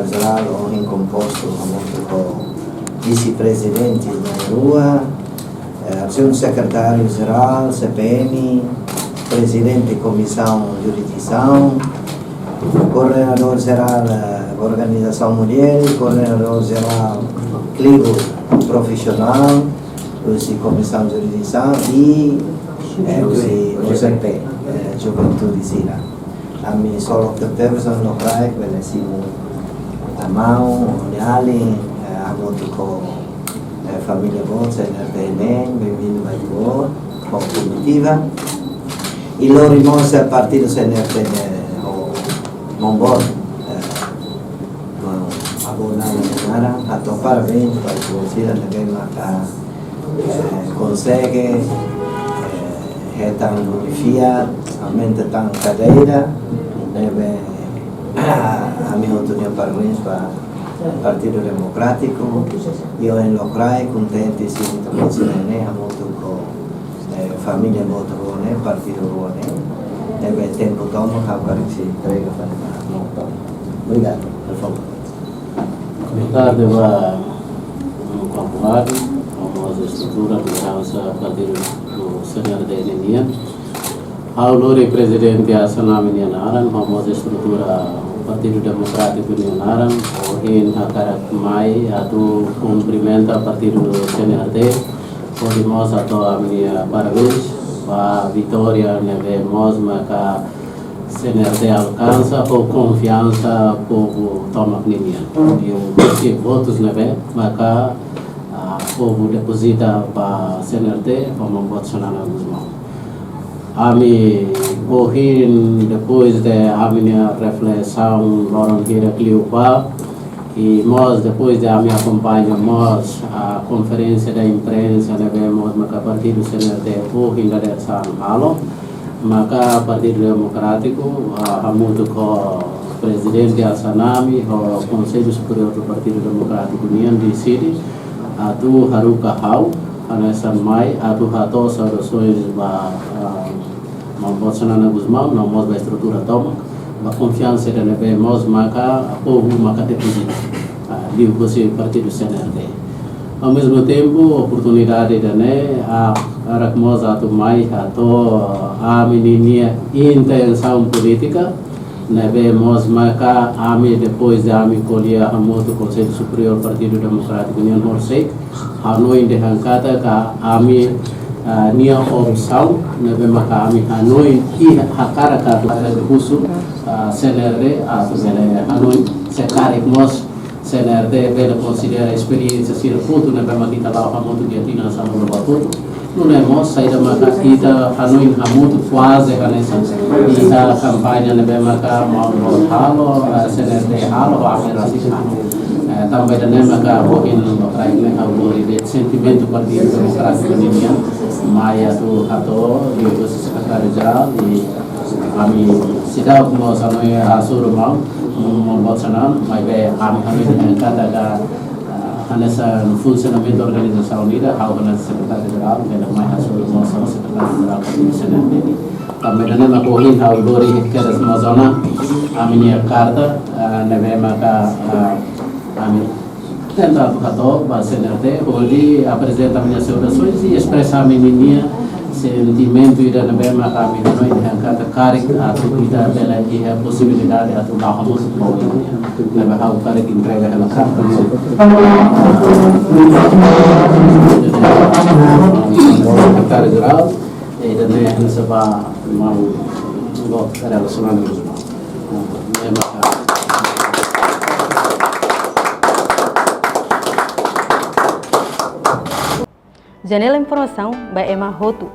secretário-geral ou em composto com vice-presidente da rua, o secretário-geral, CPM, presidente da comissão de jurisdição, coordenador-geral da Organização Mulher, coordenador-geral Clivo Profissional, comissão de jurisdição e o CP, Juventude Sira. A minha solo que teve são no CRAE, que é Simon Tamão, Olhali, a muito com a família Bolsa, bem-vindo, mais boa, com a comitiva. E loro irmãos a partir do CNRT, Mombor, abonada, a parabéns para você, também consegue retam unificar, aumenta a cadeira, a minha opinião parabéns para o Partido Democrático. Eu em Locrai, contente se muito com a família Botrone, Partido Rone. Deve tempo toma para que se entregue para obrigado, por favor. Boa tarde, convidado, a estrutura do Partido do Senhor da Enemia. Ao Lore Presidente Asanam Nianaran, a estrutura do Partido Democrático Nianaran, o Rin Hakarakmai, a do cumprimento do Partido do CNRD, podemos a minha parabéns. A vitória nós maka CNRD alcança ou confiança povo toma linha e o votos maka povo deposita para CNRD como Bolsonaro Guzmão. Corrin depois da minha reflexão Loron Hira Cliupa e nós depois da minha acompanha nós a conferência da imprensa nós maka partido CNRD Corrin da San Halo maka Partido Democrático muito com o presidente Asanami o Conselho Superior do Partido Democrático Nian decide atu haruka hau anasan mai atu hato soluções ba Bolsonaro Guzmão não mos ba estrutura toma a confiança da nós maka povo maka deposita de você Partido CNRD. Ao mesmo tempo, oportunidade da a nós mais a menina intenção política nós maka depois de colher a moto Conselho Superior Partido Democrático União Horsek a noi de hankata ka nia opção maka hanoi e hakara ka do curso CNRD hanoi sekarek nós CNRD vela considera a experiência ser foto maka kita lá a moto dia tina sa no batu não é nós saída maka kita hanoi hamuto quase kanesa kita kampanye maka mau halo CNRD halo akhirasi também da maka bokin raine haulori de sentimento Partido Democrático Nian Maya tu hato itu secretário-geral e kami sidau mo sanoi asur mau Bolsonaro mas kami kata nessa funcionamento da Organização Unida ao secretário-geral pela mais asur mo secretário-geral do CNRD também da nama Corrin haulori que das mozona a minha carta neve maka tentar fato para CNRD hoje apresenta minhas saudações e expressar a minha sentimento e da nova kami não indicada karik atau kita bela e a possibilidade atau bahamos nova hal karik entrega ela carta secretário-geral e da nova seba mau relacionado Janela Informação by Emma Hotu.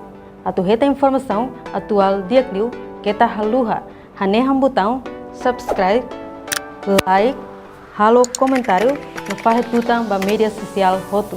Atu reta informação atual dia cliu kita haluha hane botão subscribe, like, halo comentário no faz tutang ba mídia social Hotu.